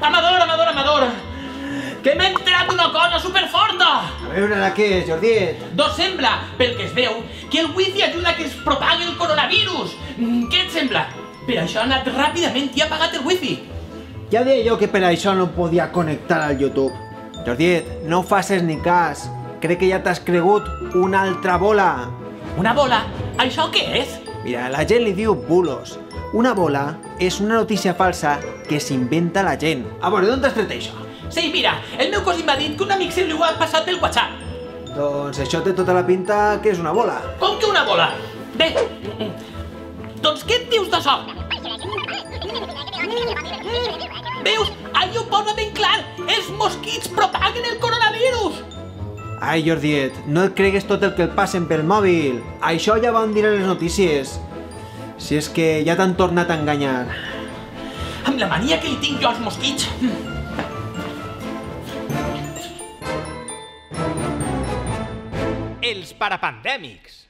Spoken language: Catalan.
Amador! Que m'he entrat una cosa superforta! A veure la què és, Jordiet? Doncs sembla, pel que es veu, que el wifi ajuda a que es propagui el coronavirus. Què et sembla? Per això ha anat ràpidament i ha apagat el wifi. Ja deia jo que per això no podia connectar al YouTube. Jordiet, no facis ni cas. Crec que ja t'has cregut una altra bola. Una bola? Això què és? Mira, la gent li diu bulos. Una bola és una notícia falsa que s'inventa la gent. A veure, d'on t'has tret això? Sí, mira, el meu cosí m'ha dit que un amic seu li ho ha passat pel WhatsApp. Doncs això té tota la pinta que és una bola. Com que una bola? Bé, doncs què et dius d'això? Veus? Allò ho posa ben clar. Els mosquits propaguen el coronavirus. Ai, Jordiet, no et cregues tot el que et passen pel mòbil. Això ja van dir a les notícies. Si és que ja t'han tornat a enganyar. Amb la mania que li tinc jo als mosquits. Els parapandèmics.